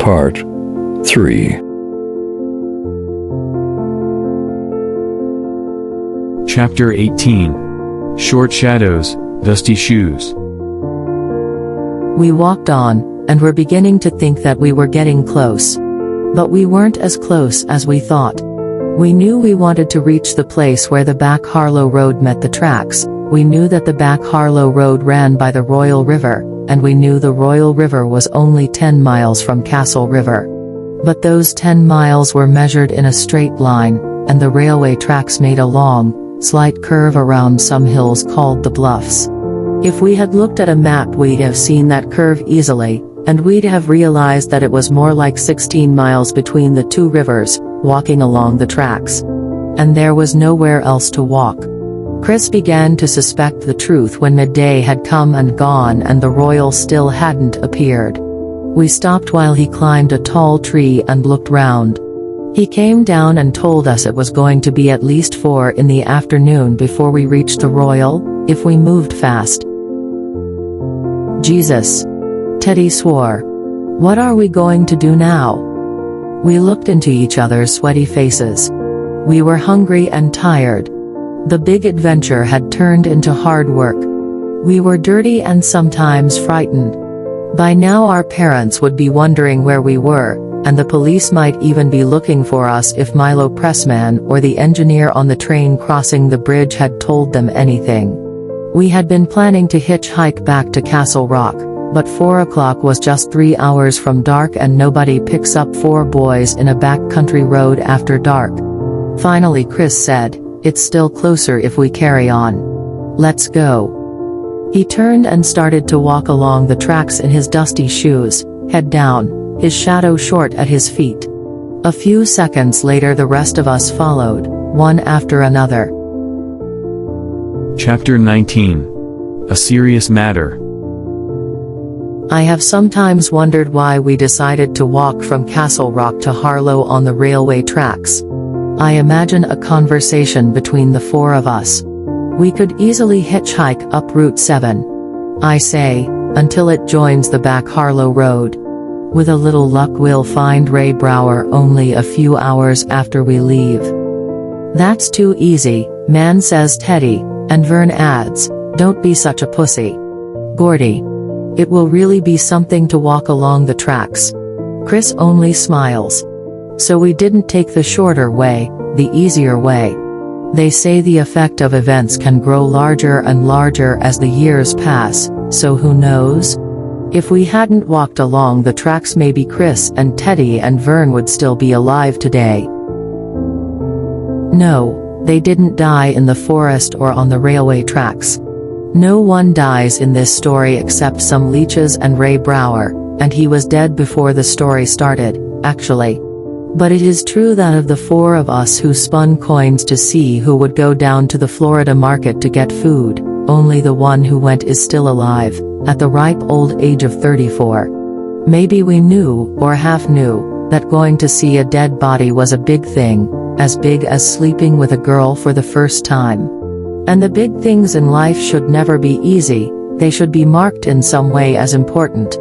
Part 3. Chapter 18. Short shadows, dusty shoes. We walked on, and were beginning to think that we were getting close. But we weren't as close as we thought. We knew we wanted to reach the place where the back Harlow Road met the tracks. We knew that the back Harlow Road ran by the Royal River, and we knew the Royal River was only 10 miles from Castle River. But those 10 miles were measured in a straight line, and the railway tracks made a long, slight curve around some hills called the Bluffs. If we had looked at a map we'd have seen that curve easily, and we'd have realized that it was more like 16 miles between the two rivers, walking along the tracks. And there was nowhere else to walk. Chris began to suspect the truth when midday had come and gone and the Royal still hadn't appeared. We stopped while he climbed a tall tree and looked round. He came down and told us it was going to be at least 4 in the afternoon before we reached the Royal, if we moved fast. Jesus! Teddy swore. What are we going to do now? We looked into each other's sweaty faces. We were hungry and tired. The big adventure had turned into hard work. We were dirty and sometimes frightened. By now our parents would be wondering where we were, and the police might even be looking for us if Milo Pressman or the engineer on the train crossing the bridge had told them anything. We had been planning to hitchhike back to Castle Rock, but 4 o'clock was just 3 hours from dark and nobody picks up 4 boys in a backcountry road after dark. Finally Chris said, "It's still closer if we carry on. Let's go." He turned and started to walk along the tracks in his dusty shoes, head down, his shadow short at his feet. A few seconds later the rest of us followed, one after another. Chapter 19. A serious matter. I have sometimes wondered why we decided to walk from Castle Rock to Harlow on the railway tracks. I imagine a conversation between the 4 of us. We could easily hitchhike up Route 7. I say, until it joins the back Harlow Road. With a little luck we'll find Ray Brower only a few hours after we leave. That's too easy, man, says Teddy, and Vern adds, don't be such a pussy. Gordy. It will really be something to walk along the tracks. Chris only smiles. So we didn't take the shorter way, the easier way. They say the effect of events can grow larger and larger as the years pass, so who knows? If we hadn't walked along the tracks maybe Chris and Teddy and Vern would still be alive today. No, they didn't die in the forest or on the railway tracks. No one dies in this story except some leeches and Ray Brower, and he was dead before the story started, actually. But it is true that of the 4 of us who spun coins to see who would go down to the Florida market to get food, only the one who went is still alive, at the ripe old age of 34. Maybe we knew, or half knew, that going to see a dead body was a big thing, as big as sleeping with a girl for the first time. And the big things in life should never be easy, they should be marked in some way as important.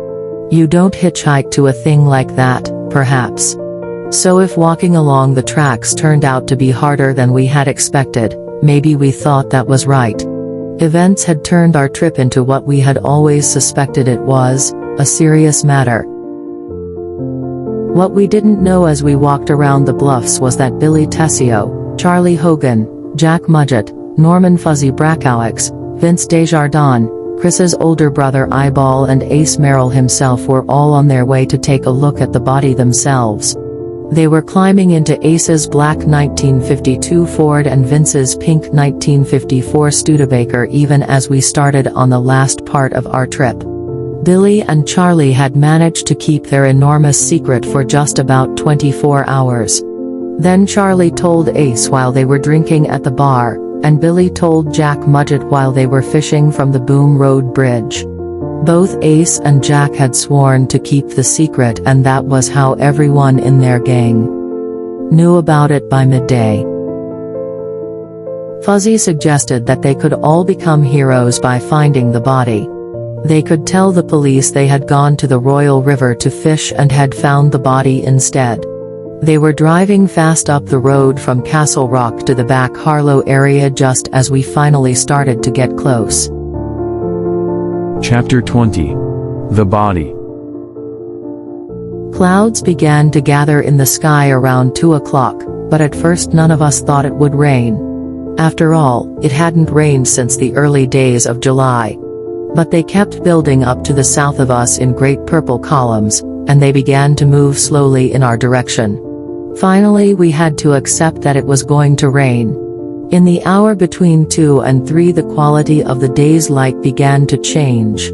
You don't hitchhike to a thing like that, perhaps. So if walking along the tracks turned out to be harder than we had expected, maybe we thought that was right. Events had turned our trip into what we had always suspected it was, a serious matter. What we didn't know as we walked around the Bluffs was that Billy Tessio, Charlie Hogan, Jack Mudgett, Norman Fuzzy Brakowicz, Vince Desjardins, Chris's older brother Eyeball and Ace Merrill himself were all on their way to take a look at the body themselves. They were climbing into Ace's black 1952 Ford and Vince's pink 1954 Studebaker even as we started on the last part of our trip. Billy and Charlie had managed to keep their enormous secret for just about 24 hours. Then Charlie told Ace while they were drinking at the bar, and Billy told Jack Mudgett while they were fishing from the Boom Road Bridge. Both Ace and Jack had sworn to keep the secret, and that was how everyone in their gang knew about it by midday. Fuzzy suggested that they could all become heroes by finding the body. They could tell the police they had gone to the Royal River to fish and had found the body instead. They were driving fast up the road from Castle Rock to the back Harlow area just as we finally started to get close. Chapter 20. The Body. Clouds began to gather in the sky around 2 o'clock, but at first none of us thought it would rain. After all, it hadn't rained since the early days of July. But they kept building up to the south of us in great purple columns, and they began to move slowly in our direction. Finally we had to accept that it was going to rain. In the hour between 2 and 3 the quality of the day's light began to change.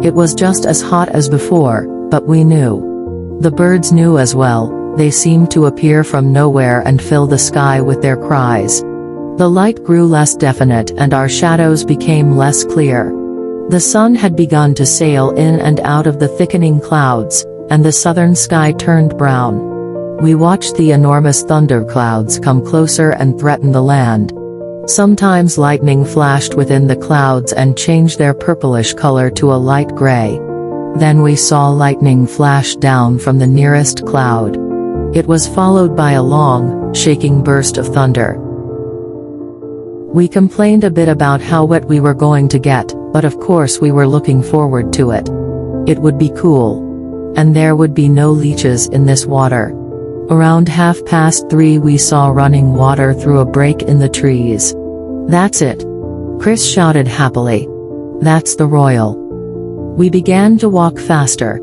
It was just as hot as before, but we knew. The birds knew as well. They seemed to appear from nowhere and fill the sky with their cries. The light grew less definite and our shadows became less clear. The sun had begun to sail in and out of the thickening clouds, and the southern sky turned brown. We watched the enormous thunderclouds come closer and threaten the land. Sometimes lightning flashed within the clouds and changed their purplish color to a light gray. Then we saw lightning flash down from the nearest cloud. It was followed by a long, shaking burst of thunder. We complained a bit about how wet we were going to get, but of course we were looking forward to it. It would be cool. And there would be no leeches in this water. Around 3:30 we saw running water through a break in the trees. "That's it!" Chris shouted happily. "That's the Royal." We began to walk faster.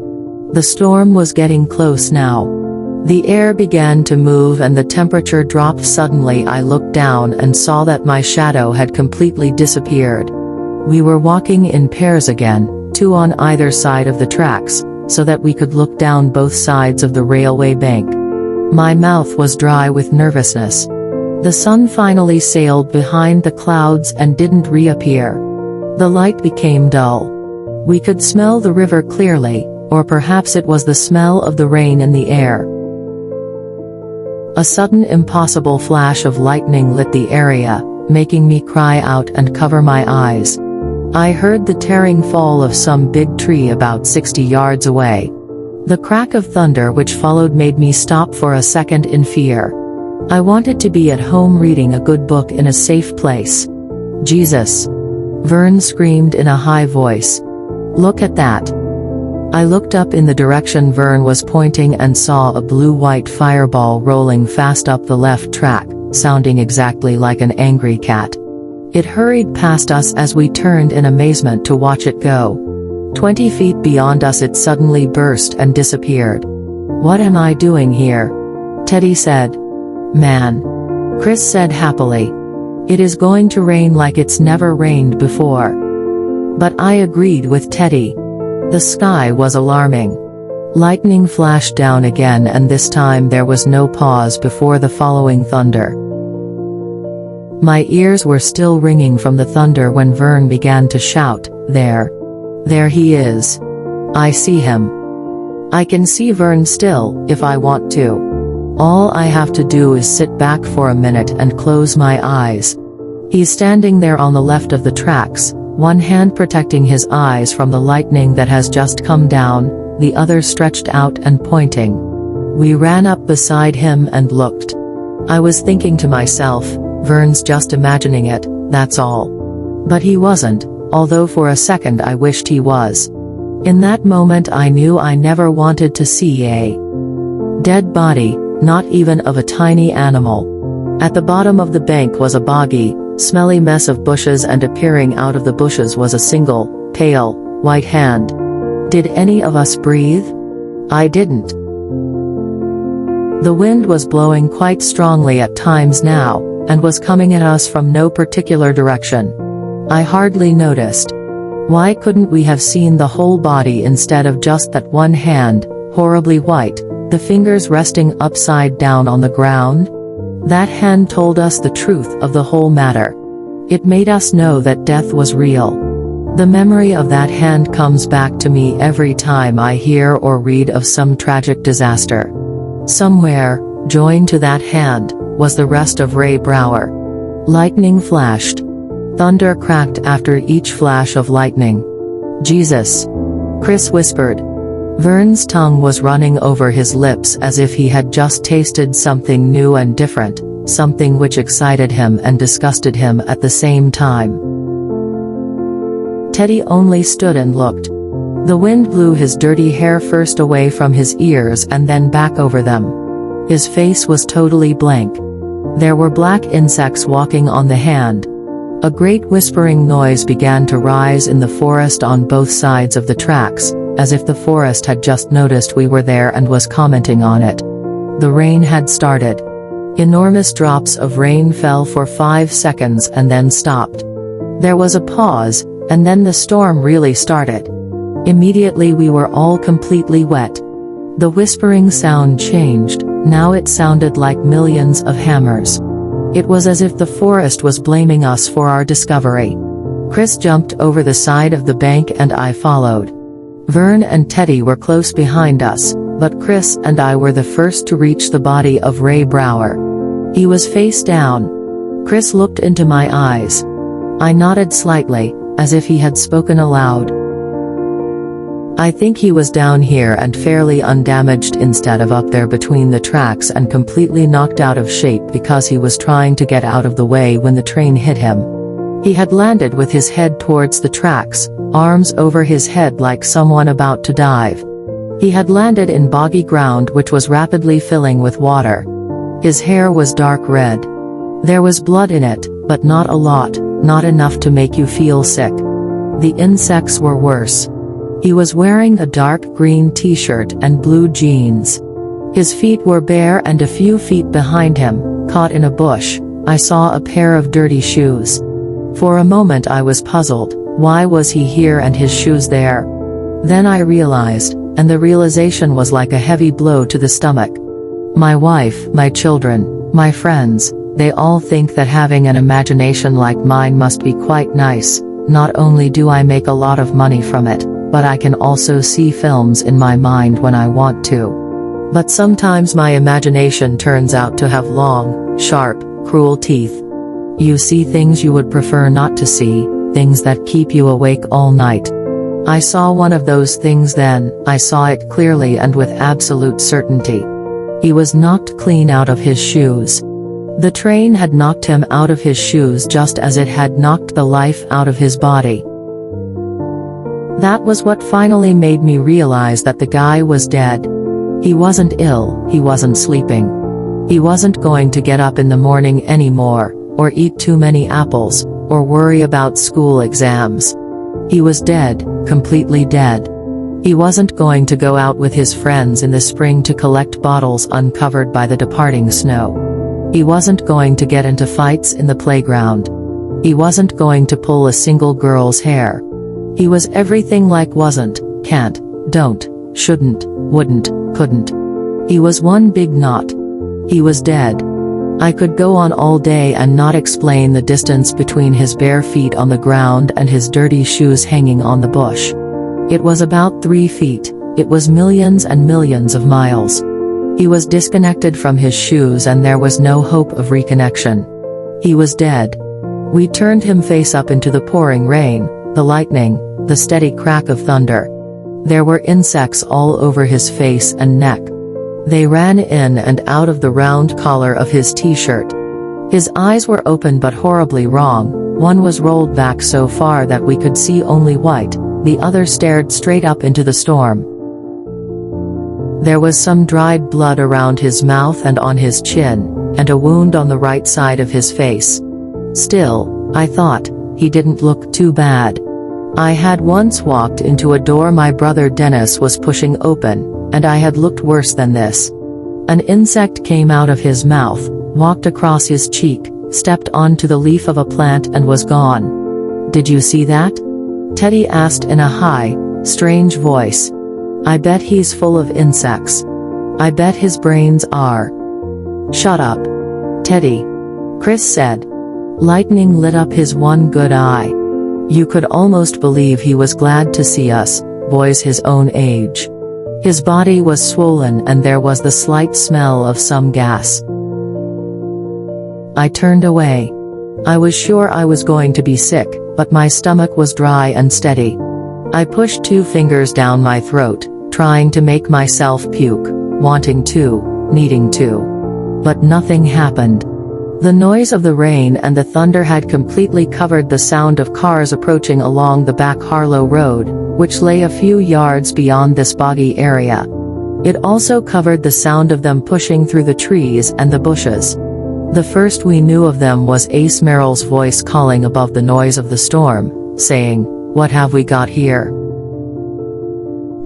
The storm was getting close now. The air began to move and the temperature dropped suddenly. I looked down and saw that my shadow had completely disappeared. We were walking in pairs again, 2 on either side of the tracks, so that we could look down both sides of the railway bank. My mouth was dry with nervousness. The sun finally sailed behind the clouds and didn't reappear. The light became dull. We could smell the river clearly, or perhaps it was the smell of the rain in the air. A sudden impossible flash of lightning lit the area, making me cry out and cover my eyes. I heard the tearing fall of some big tree about 60 yards away. The crack of thunder which followed made me stop for a second in fear. I wanted to be at home reading a good book in a safe place. "Jesus!" Vern screamed in a high voice. "Look at that!" I looked up in the direction Vern was pointing and saw a blue-white fireball rolling fast up the left track, sounding exactly like an angry cat. It hurried past us as we turned in amazement to watch it go. 20 feet beyond us it suddenly burst and disappeared. "What am I doing here?" Teddy said. "Man," Chris said happily. "It is going to rain like it's never rained before." But I agreed with Teddy. The sky was alarming. Lightning flashed down again and this time there was no pause before the following thunder. My ears were still ringing from the thunder when Vern began to shout, There he is. I see him. I can see Vern still, if I want to. All I have to do is sit back for a minute and close my eyes. He's standing there on the left of the tracks, one hand protecting his eyes from the lightning that has just come down, the other stretched out and pointing. We ran up beside him and looked. I was thinking to myself, Vern's just imagining it, that's all. But he wasn't, although for a second I wished he was. In that moment I knew I never wanted to see a dead body, not even of a tiny animal. At the bottom of the bank was a boggy, smelly mess of bushes, and appearing out of the bushes was a single, pale, white hand. Did any of us breathe? I didn't. The wind was blowing quite strongly at times now, and was coming at us from no particular direction. I hardly noticed. Why couldn't we have seen the whole body instead of just that one hand, horribly white, the fingers resting upside down on the ground? That hand told us the truth of the whole matter. It made us know that death was real. The memory of that hand comes back to me every time I hear or read of some tragic disaster. Somewhere, joined to that hand, was the rest of Ray Brower. Lightning flashed. Thunder cracked after each flash of lightning. Jesus. Chris whispered. Vern's tongue was running over his lips as if he had just tasted something new and different, something which excited him and disgusted him at the same time. Teddy only stood and looked. The wind blew his dirty hair first away from his ears and then back over them. His face was totally blank. There were black insects walking on the hand. A great whispering noise began to rise in the forest on both sides of the tracks, as if the forest had just noticed we were there and was commenting on it. The rain had started. Enormous drops of rain fell for 5 seconds and then stopped. There was a pause, and then the storm really started. Immediately we were all completely wet. The whispering sound changed, now it sounded like millions of hammers. It was as if the forest was blaming us for our discovery. Chris jumped over the side of the bank and I followed. Vern and Teddy were close behind us, but Chris and I were the first to reach the body of Ray Brower. He was face down. Chris looked into my eyes. I nodded slightly, as if he had spoken aloud. I think he was down here and fairly undamaged instead of up there between the tracks and completely knocked out of shape because he was trying to get out of the way when the train hit him. He had landed with his head towards the tracks, arms over his head like someone about to dive. He had landed in boggy ground which was rapidly filling with water. His hair was dark red. There was blood in it, but not a lot, not enough to make you feel sick. The insects were worse. He was wearing a dark green t-shirt and blue jeans. His feet were bare and a few feet behind him, caught in a bush, I saw a pair of dirty shoes. For a moment I was puzzled, why was he here and his shoes there? Then I realized, and the realization was like a heavy blow to the stomach. My wife, my children, my friends, they all think that having an imagination like mine must be quite nice. Not only do I make a lot of money from it, but I can also see films in my mind when I want to. But sometimes my imagination turns out to have long, sharp, cruel teeth. You see things you would prefer not to see, things that keep you awake all night. I saw one of those things then, I saw it clearly and with absolute certainty. He was knocked clean out of his shoes. The train had knocked him out of his shoes just as it had knocked the life out of his body. That was what finally made me realize that the guy was dead. He wasn't ill, he wasn't sleeping. He wasn't going to get up in the morning anymore, or eat too many apples, or worry about school exams. He was dead, completely dead. He wasn't going to go out with his friends in the spring to collect bottles uncovered by the departing snow. He wasn't going to get into fights in the playground. He wasn't going to pull a single girl's hair. He was everything like wasn't, can't, don't, shouldn't, wouldn't, couldn't. He was one big knot. He was dead. I could go on all day and not explain the distance between his bare feet on the ground and his dirty shoes hanging on the bush. It was about 3 feet, it was millions and millions of miles. He was disconnected from his shoes and there was no hope of reconnection. He was dead. We turned him face up into the pouring rain, the lightning, the steady crack of thunder. There were insects all over his face and neck. They ran in and out of the round collar of his t-shirt. His eyes were open but horribly wrong, one was rolled back so far that we could see only white, the other stared straight up into the storm. There was some dried blood around his mouth and on his chin, and a wound on the right side of his face. Still, I thought, he didn't look too bad. I had once walked into a door my brother Dennis was pushing open, and I had looked worse than this. An insect came out of his mouth, walked across his cheek, stepped onto the leaf of a plant and was gone. Did you see that? Teddy asked in a high, strange voice. I bet he's full of insects. I bet his brains are. Shut up, Teddy, Chris said. Lightning lit up his one good eye. You could almost believe he was glad to see us, boys his own age. His body was swollen and there was the slight smell of some gas. I turned away. I was sure I was going to be sick, but my stomach was dry and steady. I pushed 2 fingers down my throat, trying to make myself puke, wanting to, needing to. But nothing happened. The noise of the rain and the thunder had completely covered the sound of cars approaching along the back Harlow Road, which lay a few yards beyond this boggy area. It also covered the sound of them pushing through the trees and the bushes. The first we knew of them was Ace Merrill's voice calling above the noise of the storm, saying, "What have we got here?"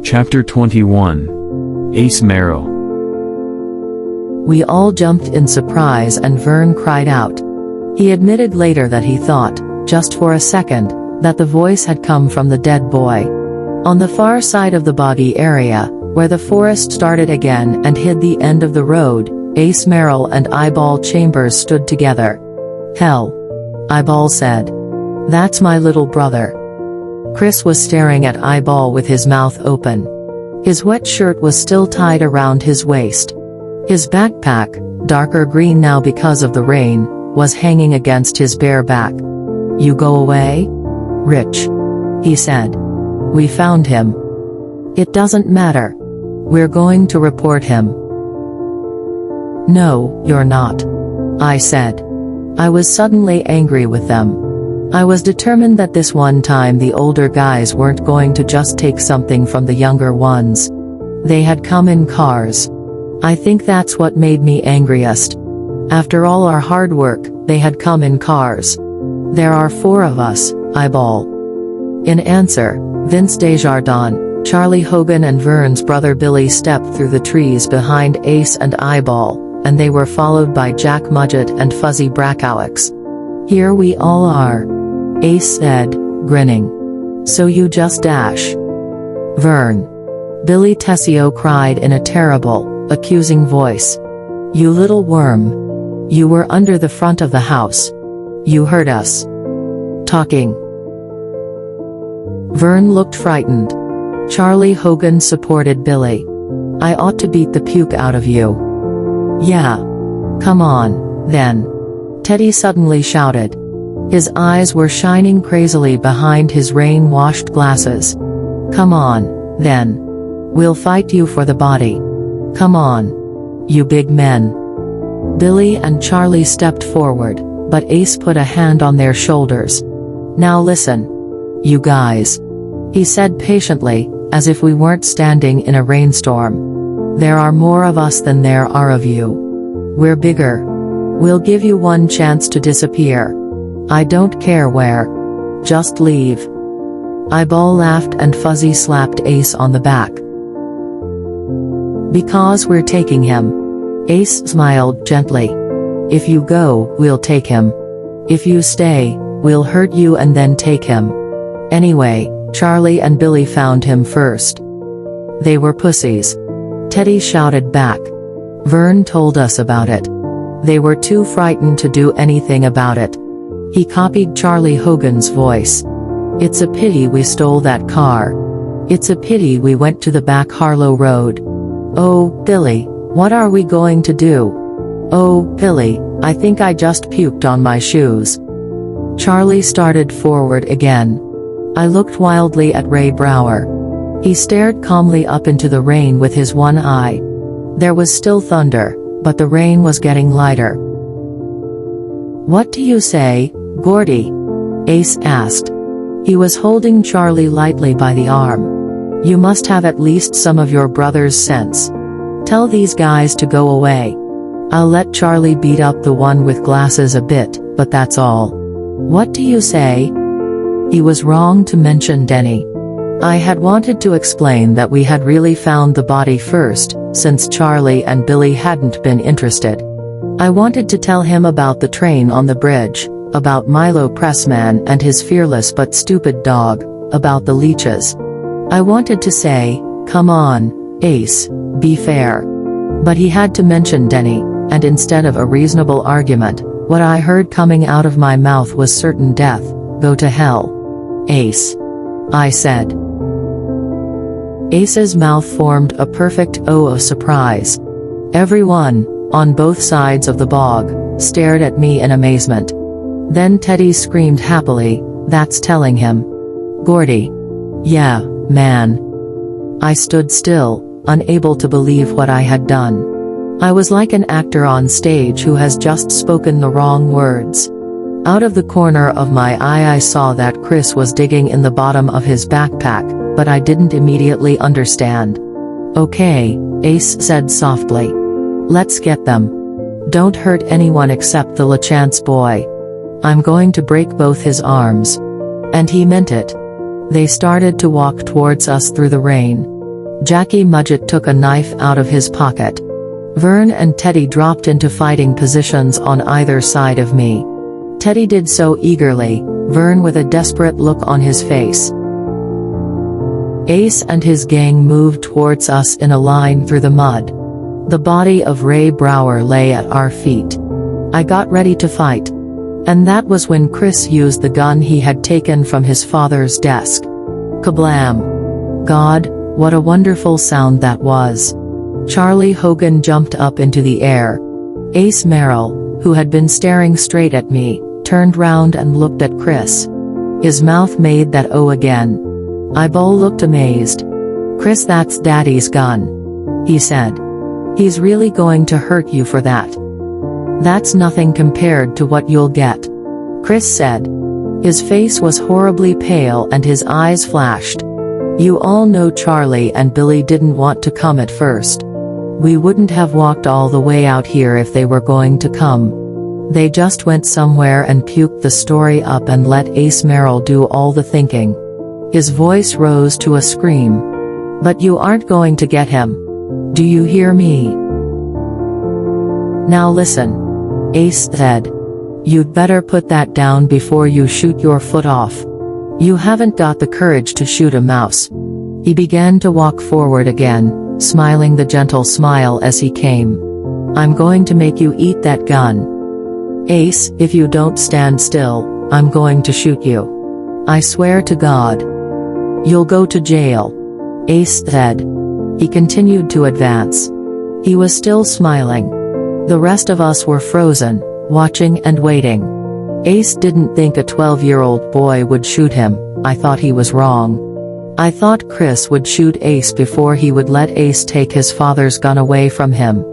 Chapter 21. Ace Merrill. We all jumped in surprise and Vern cried out. He admitted later that he thought, just for a second, that the voice had come from the dead boy. On the far side of the boggy area, where the forest started again and hid the end of the road, Ace Merrill and Eyeball Chambers stood together. "Hell," Eyeball said. "That's my little brother." Chris was staring at Eyeball with his mouth open. His wet shirt was still tied around his waist. His backpack, darker green now because of the rain, was hanging against his bare back. "You go away? Rich," he said. "We found him. It doesn't matter. We're going to report him." "No, you're not," I said. I was suddenly angry with them. I was determined that this one time the older guys weren't going to just take something from the younger ones. They had come in cars. I think that's what made me angriest. After all our hard work, they had come in cars. "There are 4 of us, Eyeball." In answer, Vince Desjardins, Charlie Hogan and Vern's brother Billy stepped through the trees behind Ace and Eyeball, and they were followed by Jack Mudgett and Fuzzy Brackowicz. "Here we all are," Ace said, grinning. "So you just dash?" "Vern." Billy Tessio cried in a terrible, accusing voice. "You little worm. You were under the front of the house. You heard us talking." Vern looked frightened. Charlie Hogan supported Billy. "I ought to beat the puke out of you." "Yeah. Come on, then," Teddy suddenly shouted. His eyes were shining crazily behind his rain-washed glasses. "Come on, then. We'll fight you for the body. Come on. You big men." Billy and Charlie stepped forward, but Ace put a hand on their shoulders. "Now listen. You guys," he said patiently, as if we weren't standing in a rainstorm. "There are more of us than there are of you. We're bigger. We'll give you one chance to disappear. I don't care where. Just leave." Eyeball laughed and Fuzzy slapped Ace on the back. "Because we're taking him." Ace smiled gently. "If you go, we'll take him. If you stay, we'll hurt you and then take him. Anyway, Charlie and Billy found him first." "They were pussies," Teddy shouted back. "Vern told us about it. They were too frightened to do anything about it." He copied Charlie Hogan's voice. "It's a pity we stole that car. It's a pity we went to the back Harlow Road. Oh, Billy, what are we going to do? Oh, Billy, I think I just puked on my shoes." Charlie started forward again. I looked wildly at Ray Brower. He stared calmly up into the rain with his one eye. There was still thunder, but the rain was getting lighter. "What do you say, Gordy?" Ace asked. He was holding Charlie lightly by the arm. "You must have at least some of your brother's sense. Tell these guys to go away. I'll let Charlie beat up the one with glasses a bit, but that's all. What do you say?" He was wrong to mention Denny. I had wanted to explain that we had really found the body first, since Charlie and Billy hadn't been interested. I wanted to tell him about the train on the bridge, about Milo Pressman and his fearless but stupid dog, about the leeches. I wanted to say, "Come on, Ace, be fair." But he had to mention Denny, and instead of a reasonable argument, what I heard coming out of my mouth was certain death. "Go to hell, Ace," I said. Ace's mouth formed a perfect O of surprise. Everyone, on both sides of the bog, stared at me in amazement. Then Teddy screamed happily, "That's telling him. Gordy. Yeah, man. I stood still, unable to believe what I had done. I was like an actor on stage who has just spoken the wrong words. Out of the corner of my eye I saw that Chris was digging in the bottom of his backpack, but I didn't immediately understand. Okay, Ace said softly. Let's get them. Don't hurt anyone except the LeChance boy. I'm going to break both his arms. And he meant it. They started to walk towards us through the rain. Jackie Mudgett took a knife out of his pocket. Vern and Teddy dropped into fighting positions on either side of me. Teddy did so eagerly, Vern with a desperate look on his face. Ace and his gang moved towards us in a line through the mud. The body of Ray Brower lay at our feet. I got ready to fight. And that was when Chris used the gun he had taken from his father's desk. Kablam! God, what a wonderful sound that was. Charlie Hogan jumped up into the air. Ace Merrill, who had been staring straight at me, turned round and looked at Chris. His mouth made that O again. Eyeball looked amazed. Chris, that's Daddy's gun, he said. He's really going to hurt you for that. That's nothing compared to what you'll get, Chris said. His face was horribly pale and his eyes flashed. You all know Charlie and Billy didn't want to come at first. We wouldn't have walked all the way out here if they were going to come. They just went somewhere and puked the story up and let Ace Merrill do all the thinking. His voice rose to a scream. But you aren't going to get him. Do you hear me? Now listen, Ace said. You'd better put that down before you shoot your foot off. You haven't got the courage to shoot a mouse. He began to walk forward again, smiling the gentle smile as he came. I'm going to make you eat that gun. Ace, if you don't stand still, I'm going to shoot you. I swear to God. You'll go to jail, Ace said. He continued to advance. He was still smiling. The rest of us were frozen, watching and waiting. Ace didn't think a 12-year-old boy would shoot him. I thought he was wrong. I thought Chris would shoot Ace before he would let Ace take his father's gun away from him.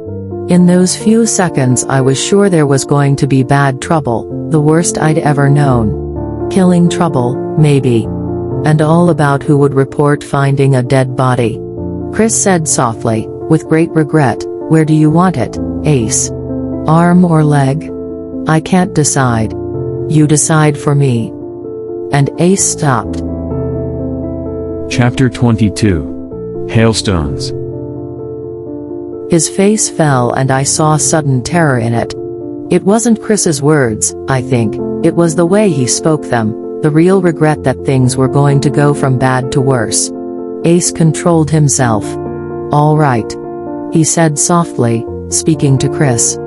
In those few seconds I was sure there was going to be bad trouble, the worst I'd ever known. Killing trouble, maybe. And all about who would report finding a dead body. Chris said softly, with great regret, where do you want it, Ace? Arm or leg? I can't decide. You decide for me. And Ace stopped. Chapter 22. Hailstones. His face fell and I saw sudden terror in it. It wasn't Chris's words, I think, it was the way he spoke them. The real regret that things were going to go from bad to worse. Ace controlled himself. All right. He said softly, speaking to Chris.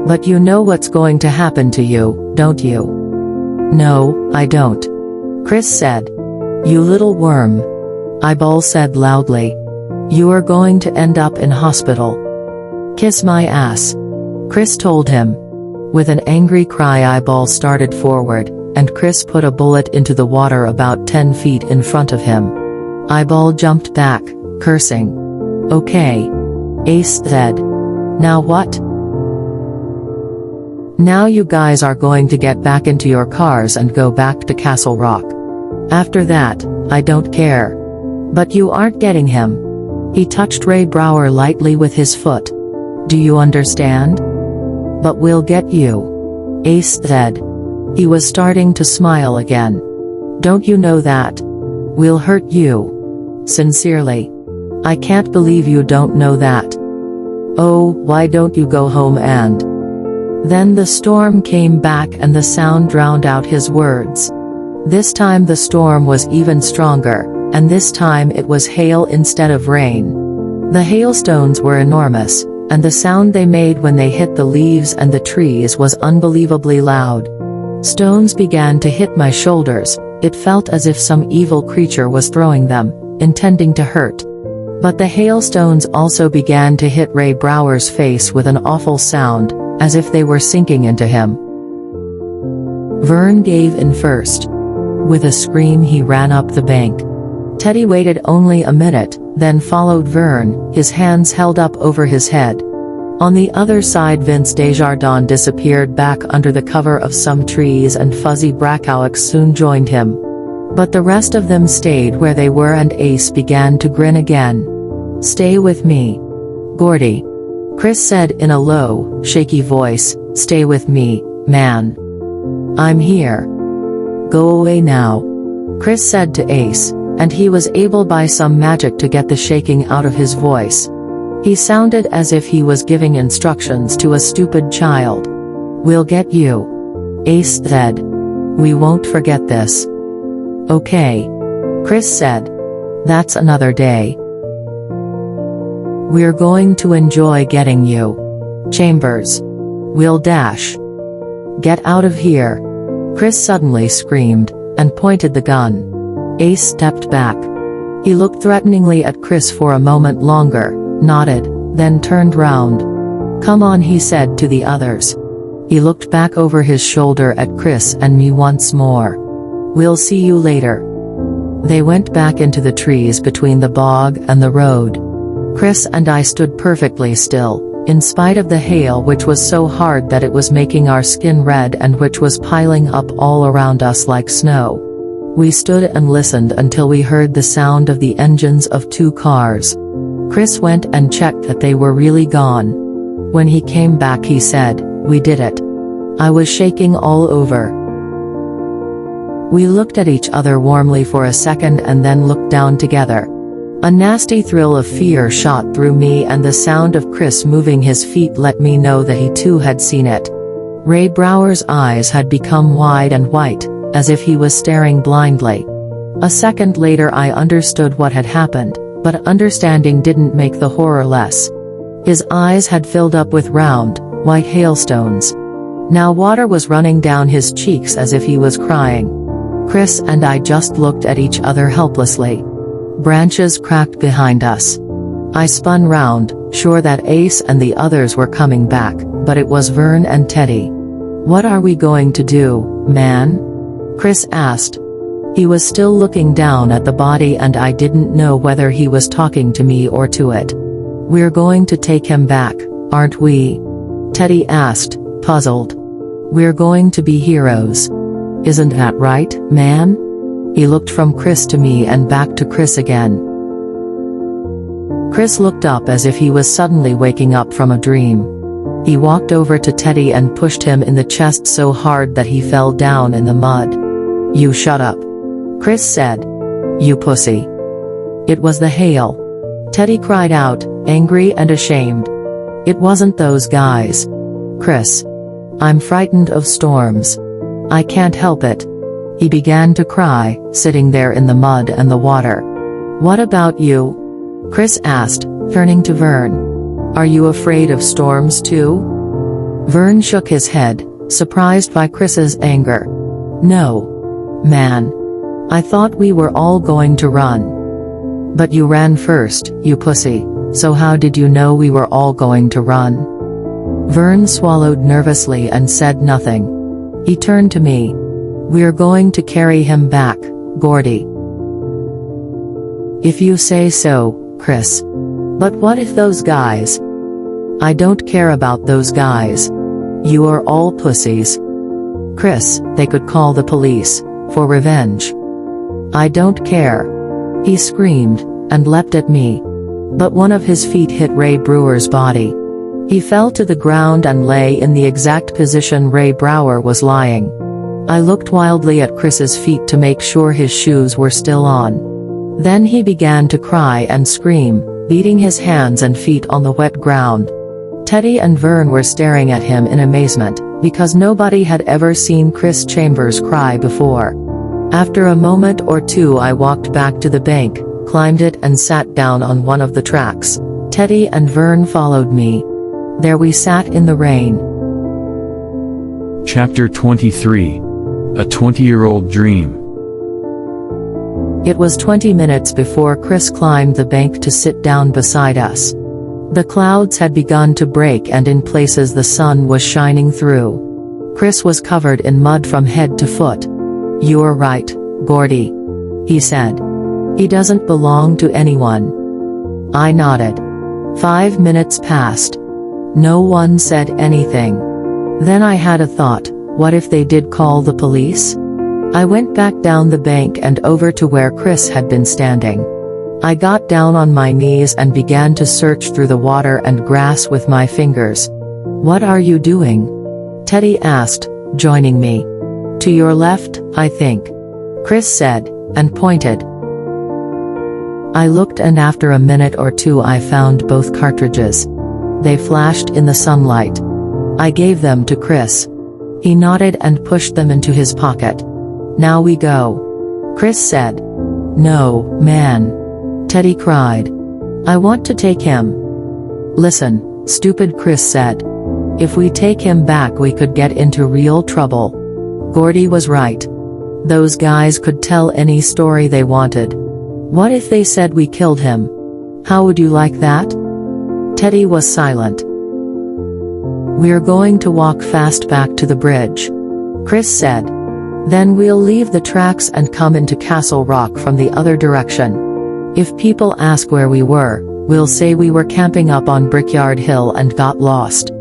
But you know what's going to happen to you, don't you? No, I don't. Chris said. You little worm. Eyeball said loudly. You are going to end up in hospital. Kiss my ass. Chris told him. With an angry cry Eyeball started forward, and Chris put a bullet into the water about 10 feet in front of him. Eyeball jumped back, cursing. Okay. Ace said. Now what? Now you guys are going to get back into your cars and go back to Castle Rock. After that, I don't care. But you aren't getting him. He touched Ray Brower lightly with his foot. Do you understand? But we'll get you. Ace said. He was starting to smile again. Don't you know that? We'll hurt you. Sincerely. I can't believe you don't know that. Oh, why don't you go home and... Then the storm came back and the sound drowned out his words. This time the storm was even stronger, and this time it was hail instead of rain. The hailstones were enormous, and the sound they made when they hit the leaves and the trees was unbelievably loud. Stones began to hit my shoulders, it felt as if some evil creature was throwing them, intending to hurt. But the hailstones also began to hit Ray Brower's face with an awful sound, as if they were sinking into him. Vern gave in first. With a scream he ran up the bank. Teddy waited only a minute, then followed Vern, his hands held up over his head. On the other side Vince Desjardins disappeared back under the cover of some trees and Fuzzy Brackowicz soon joined him. But the rest of them stayed where they were and Ace began to grin again. "Stay with me, Gordy," Chris said in a low, shaky voice. "Stay with me, man. I'm here. Go away now," Chris said to Ace, and he was able by some magic to get the shaking out of his voice. He sounded as if he was giving instructions to a stupid child. "We'll get you," Ace said. "We won't forget this." "Okay," Chris said. "That's another day. We're going to enjoy getting you. Chambers. We'll dash. Get out of here," Chris suddenly screamed, and pointed the gun. Ace stepped back. He looked threateningly at Chris for a moment longer, nodded, then turned round. "Come on," he said to the others. He looked back over his shoulder at Chris and me once more. "We'll see you later." They went back into the trees between the bog and the road. Chris and I stood perfectly still, in spite of the hail which was so hard that it was making our skin red and which was piling up all around us like snow. We stood and listened until we heard the sound of the engines of 2 cars. Chris went and checked that they were really gone. When he came back he said, "We did it." I was shaking all over. We looked at each other warmly for a second and then looked down together. A nasty thrill of fear shot through me and the sound of Chris moving his feet let me know that he too had seen it. Ray Brower's eyes had become wide and white, as if he was staring blindly. A second later I understood what had happened, but understanding didn't make the horror less. His eyes had filled up with round, white hailstones. Now water was running down his cheeks as if he was crying. Chris and I just looked at each other helplessly. Branches cracked behind us. I spun round, sure that Ace and the others were coming back, but it was Vern and Teddy. "What are we going to do, man?" Chris asked. He was still looking down at the body and I didn't know whether he was talking to me or to it. "We're going to take him back, aren't we?" Teddy asked, puzzled. "We're going to be heroes. Isn't that right, man?" He looked from Chris to me and back to Chris again. Chris looked up as if he was suddenly waking up from a dream. He walked over to Teddy and pushed him in the chest so hard that he fell down in the mud. "You shut up," Chris said. "You pussy." It was the hail. Teddy cried out, angry and ashamed. "It wasn't those guys, Chris. I'm frightened of storms. I can't help it." He began to cry, sitting there in the mud and the water. "What about you?" Chris asked, turning to Vern. "Are you afraid of storms too?" Vern shook his head, surprised by Chris's anger. "No, man. I thought we were all going to run." "But you ran first, you pussy, so how did you know we were all going to run?" Vern swallowed nervously and said nothing. He turned to me. "We're going to carry him back, Gordy." "If you say so, Chris. But what if those guys?" "I don't care about those guys. You are all pussies. Chris, they could call the police, for revenge." "I don't care," he screamed, and leapt at me. But one of his feet hit Ray Brewer's body. He fell to the ground and lay in the exact position Ray Brower was lying. I looked wildly at Chris's feet to make sure his shoes were still on. Then he began to cry and scream, beating his hands and feet on the wet ground. Teddy and Vern were staring at him in amazement, because nobody had ever seen Chris Chambers cry before. After a moment or two I walked back to the bank, climbed it and sat down on one of the tracks. Teddy and Vern followed me. There we sat in the rain. Chapter 23. A 20-year-old dream. It was 20 minutes before Chris climbed the bank to sit down beside us. The clouds had begun to break and in places the sun was shining through. Chris was covered in mud from head to foot. "You're right, Gordy," he said. He doesn't belong to anyone. I nodded. 5 minutes passed. No one said anything. Then I had a thought, what if they did call the police? I went back down the bank and over to where Chris had been standing. I got down on my knees and began to search through the water and grass with my fingers. What are you doing? Teddy asked, joining me. To your left, I think. Chris said, and pointed. I looked and after a minute or two I found both cartridges. They flashed in the sunlight. I gave them to Chris. He nodded and pushed them into his pocket. Now we go. Chris said. No, man. Teddy cried. I want to take him. Listen, stupid, Chris said. If we take him back we could get into real trouble. Gordy was right. Those guys could tell any story they wanted. What if they said we killed him? How would you like that? Teddy was silent. We're going to walk fast back to the bridge. Chris said. Then we'll leave the tracks and come into Castle Rock from the other direction. If people ask where we were, we'll say we were camping up on Brickyard Hill and got lost.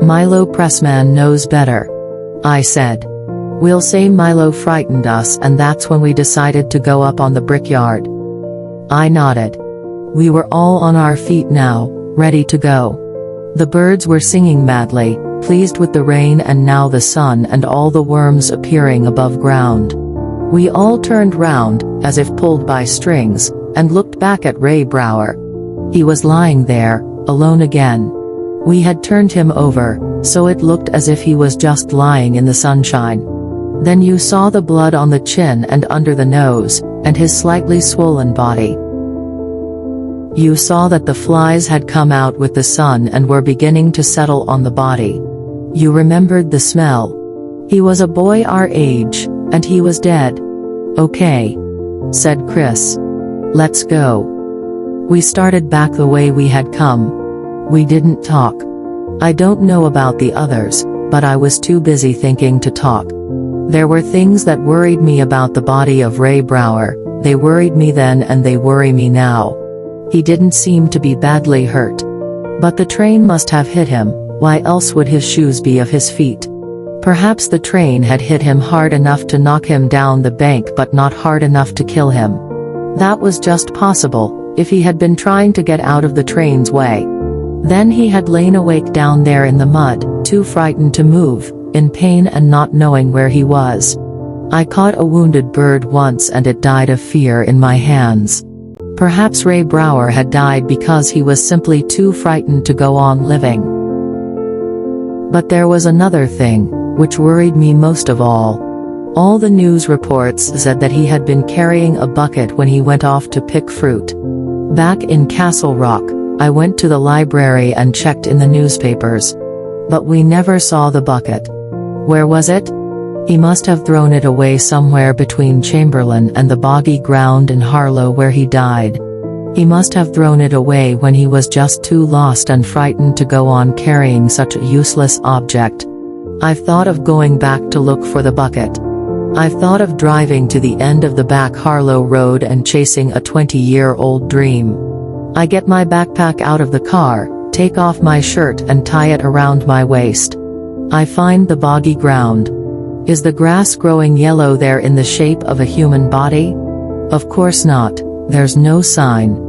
Milo Pressman knows better. I said. We'll say Milo frightened us and that's when we decided to go up on the brickyard. I nodded. We were all on our feet now, ready to go. The birds were singing madly, pleased with the rain and now the sun and all the worms appearing above ground. We all turned round, as if pulled by strings, and looked back at Ray Brower. He was lying there, alone again. We had turned him over, so it looked as if he was just lying in the sunshine. Then you saw the blood on the chin and under the nose, and his slightly swollen body. You saw that the flies had come out with the sun and were beginning to settle on the body. You remembered the smell. He was a boy our age, and he was dead. Okay, said Chris. Let's go. We started back the way we had come. We didn't talk. I don't know about the others, but I was too busy thinking to talk. There were things that worried me about the body of Ray Brower. They worried me then and they worry me now. He didn't seem to be badly hurt. But the train must have hit him, why else would his shoes be of his feet? Perhaps the train had hit him hard enough to knock him down the bank but not hard enough to kill him. That was just possible, if he had been trying to get out of the train's way. Then he had lain awake down there in the mud, too frightened to move, in pain and not knowing where he was. I caught a wounded bird once and it died of fear in my hands. Perhaps Ray Brower had died because he was simply too frightened to go on living. But there was another thing, which worried me most of all. All the news reports said that he had been carrying a bucket when he went off to pick fruit. Back in Castle Rock, I went to the library and checked in the newspapers. But we never saw the bucket. Where was it? He must have thrown it away somewhere between Chamberlain and the boggy ground in Harlow where he died. He must have thrown it away when he was just too lost and frightened to go on carrying such a useless object. I've thought of going back to look for the bucket. I've thought of driving to the end of the back Harlow Road and chasing a 20-year-old dream. I get my backpack out of the car, take off my shirt and tie it around my waist. I find the boggy ground. Is the grass growing yellow there in the shape of a human body? Of course not, there's no sign.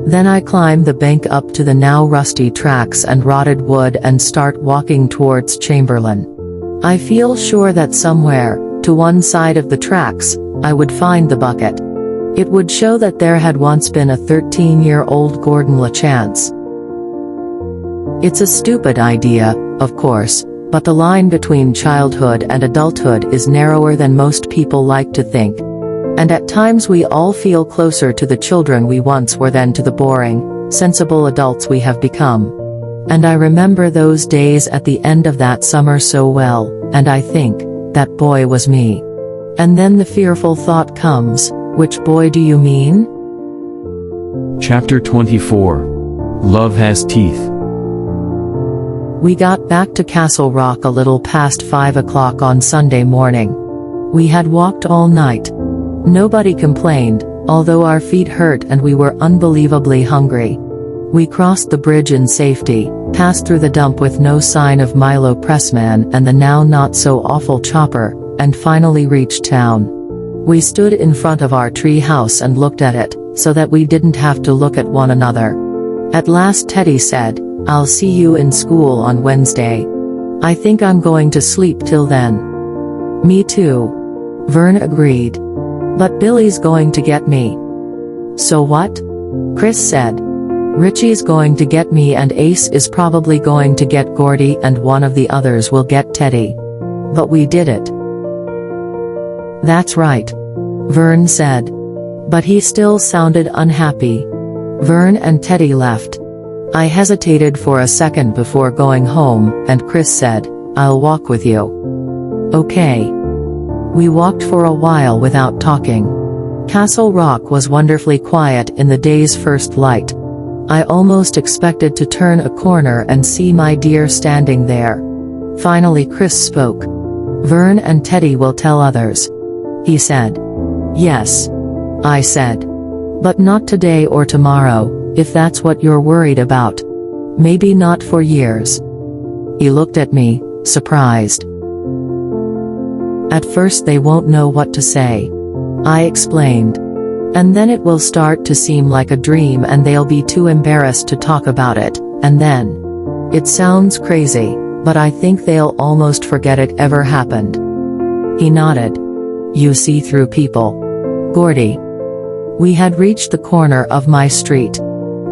Then I climb the bank up to the now rusty tracks and rotted wood and start walking towards Chamberlain. I feel sure that somewhere, to one side of the tracks, I would find the bucket. It would show that there had once been a 13-year-old Gordon LaChance. It's a stupid idea, of course, but the line between childhood and adulthood is narrower than most people like to think. And at times we all feel closer to the children we once were than to the boring, sensible adults we have become. And I remember those days at the end of that summer so well, and I think, that boy was me. And then the fearful thought comes, which boy do you mean? Chapter 24. Love Has Teeth. We got back to Castle Rock a little past 5 o'clock on Sunday morning. We had walked all night. Nobody complained, although our feet hurt and we were unbelievably hungry. We crossed the bridge in safety, passed through the dump with no sign of Milo Pressman and the now not so awful chopper, and finally reached town. We stood in front of our tree house and looked at it, so that we didn't have to look at one another. At last Teddy said, "I'll see you in school on Wednesday. I think I'm going to sleep till then." "Me too," Vern agreed. "But Billy's going to get me." "So what?" Chris said. "Richie's going to get me and Ace is probably going to get Gordy and one of the others will get Teddy. But we did it." "That's right," Vern said. But he still sounded unhappy. Vern and Teddy left. I hesitated for a second before going home, and Chris said, "I'll walk with you." "Okay." We walked for a while without talking. Castle Rock was wonderfully quiet in the day's first light. I almost expected to turn a corner and see my dear standing there. Finally Chris spoke. "Vern and Teddy will tell others," he said. "Yes," I said. "But not today or tomorrow, if that's what you're worried about. Maybe not for years." He looked at me, surprised. "At first they won't know what to say," I explained. "And then it will start to seem like a dream and they'll be too embarrassed to talk about it, and then. It sounds crazy, but I think they'll almost forget it ever happened." He nodded. "You see through people, Gordy." We had reached the corner of my street.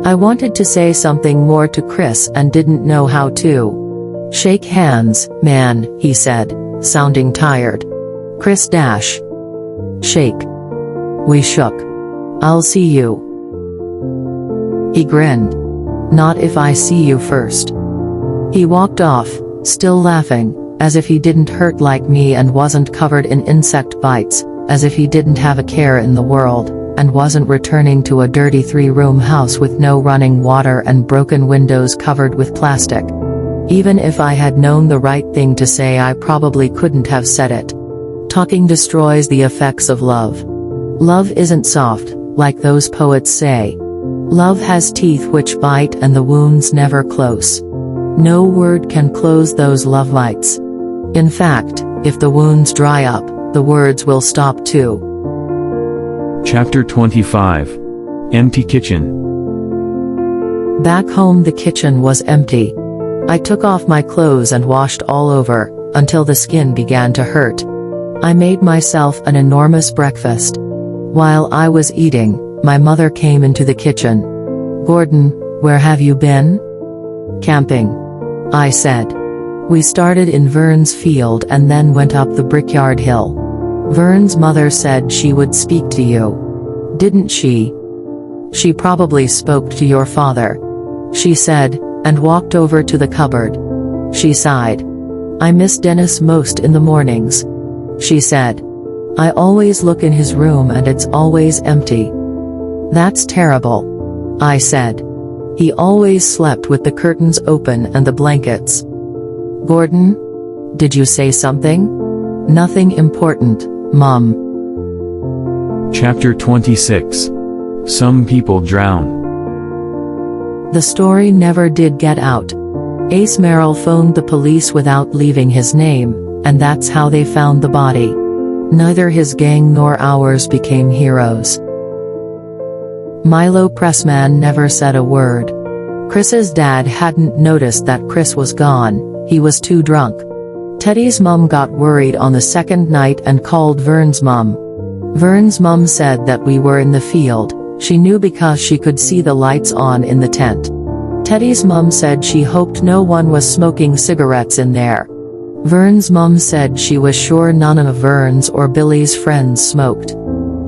I wanted to say something more to Chris and didn't know how to. "Shake hands, man," he said, sounding tired. Chris dash. Shake. We shook. "I'll see you." He grinned. "Not if I see you first." He walked off, still laughing, as if he didn't hurt like me and wasn't covered in insect bites, as if he didn't have a care in the world, and wasn't returning to a dirty 3-room house with no running water and broken windows covered with plastic. Even if I had known the right thing to say, I probably couldn't have said it. Talking destroys the effects of love. Love isn't soft, like those poets say. Love has teeth which bite and the wounds never close. No word can close those love lights. In fact, if the wounds dry up, the words will stop too. Chapter 25. Empty Kitchen. Back home the kitchen was empty. I took off my clothes and washed all over, until the skin began to hurt. I made myself an enormous breakfast. While I was eating, my mother came into the kitchen. "Gordon, where have you been?" "Camping," I said. "We started in Vern's field and then went up the Brickyard Hill. Vern's mother said she would speak to you. Didn't she?" "She probably spoke to your father," she said, and walked over to the cupboard. She sighed. "I miss Dennis most in the mornings," she said. "I always look in his room and it's always empty." "That's terrible," I said. "He always slept with the curtains open and the blankets." "Gordon? Did you say something?" "Nothing important, Mom." Chapter 26. Some people drown. The story never did get out. Ace Merrill phoned the police without leaving his name, and that's how they found the body. Neither his gang nor ours became heroes. Milo Pressman never said a word. Chris's dad hadn't noticed that Chris was gone, he was too drunk. Teddy's mum got worried on the second night and called Vern's mum. Vern's mum said that we were in the field. She knew because she could see the lights on in the tent. Teddy's mum said she hoped no one was smoking cigarettes in there. Vern's mum said she was sure none of Vern's or Billy's friends smoked.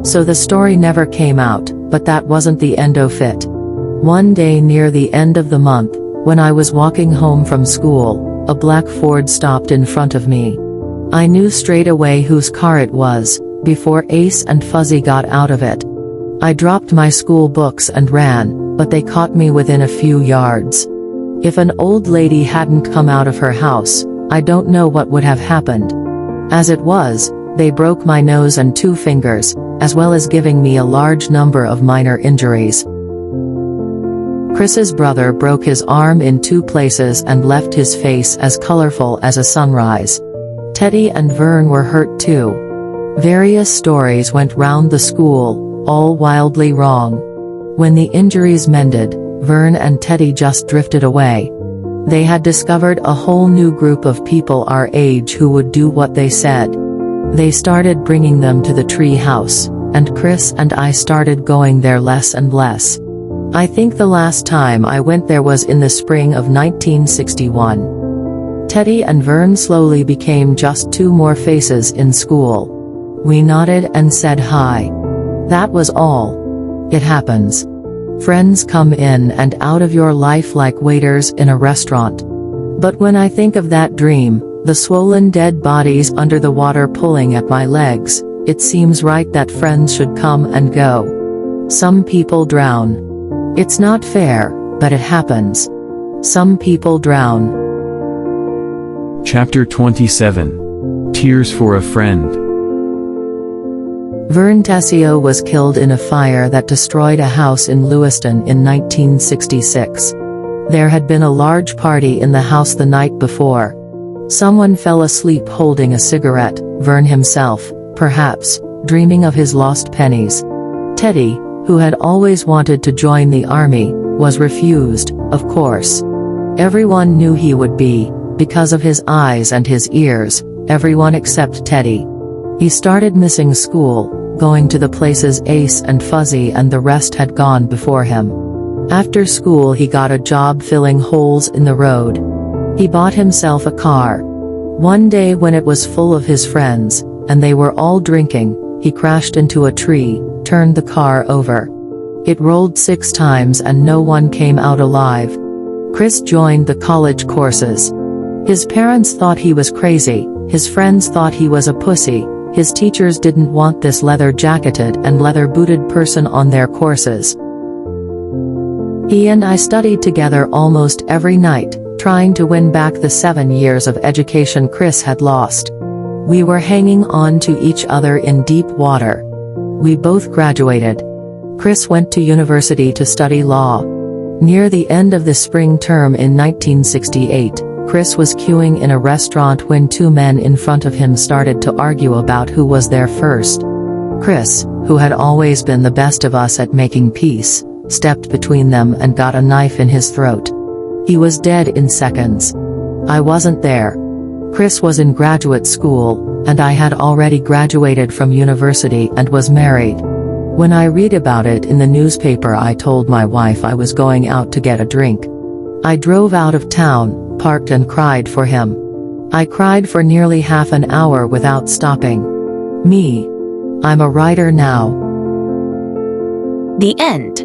So the story never came out, but that wasn't the end of it. One day near the end of the month, when I was walking home from school, a black Ford stopped in front of me. I knew straight away whose car it was, before Ace and Fuzzy got out of it. I dropped my school books and ran, but they caught me within a few yards. If an old lady hadn't come out of her house, I don't know what would have happened. As it was, they broke my nose and 2 fingers, as well as giving me a large number of minor injuries. Chris's brother broke his arm in 2 places and left his face as colorful as a sunrise. Teddy and Vern were hurt too. Various stories went round the school, all wildly wrong. When the injuries mended, Vern and Teddy just drifted away. They had discovered a whole new group of people our age who would do what they said. They started bringing them to the tree house, and Chris and I started going there less and less. I think the last time I went there was in the spring of 1961. Teddy and Vern slowly became just 2 more faces in school. We nodded and said hi. That was all. It happens. Friends come in and out of your life like waiters in a restaurant. But when I think of that dream, the swollen dead bodies under the water pulling at my legs, it seems right that friends should come and go. Some people drown. It's not fair, but it happens. Some people drown. Chapter 27. Tears for a Friend. Vern Tessio was killed in a fire that destroyed a house in Lewiston in 1966. There had been a large party in the house the night before. Someone fell asleep holding a cigarette, Vern himself, perhaps, dreaming of his lost pennies. Teddy, who had always wanted to join the army, was refused, of course. Everyone knew he would be, because of his eyes and his ears, everyone except Teddy. He started missing school, going to the places Ace and Fuzzy and the rest had gone before him. After school he got a job filling holes in the road. He bought himself a car. One day when it was full of his friends, and they were all drinking, he crashed into a tree, turned the car over. It rolled 6 times and no one came out alive. Chris joined the college courses. His parents thought he was crazy, his friends thought he was a pussy, his teachers didn't want this leather-jacketed and leather-booted person on their courses. He and I studied together almost every night, trying to win back the 7 years of education Chris had lost. We were hanging on to each other in deep water. We both graduated. Chris went to university to study law. Near the end of the spring term in 1968, Chris was queuing in a restaurant when 2 men in front of him started to argue about who was there first. Chris, who had always been the best of us at making peace, stepped between them and got a knife in his throat. He was dead in seconds. I wasn't there. Chris was in graduate school, and I had already graduated from university and was married. When I read about it in the newspaper, I told my wife I was going out to get a drink. I drove out of town, parked and cried for him. I cried for nearly half an hour without stopping. Me. I'm a writer now. The end.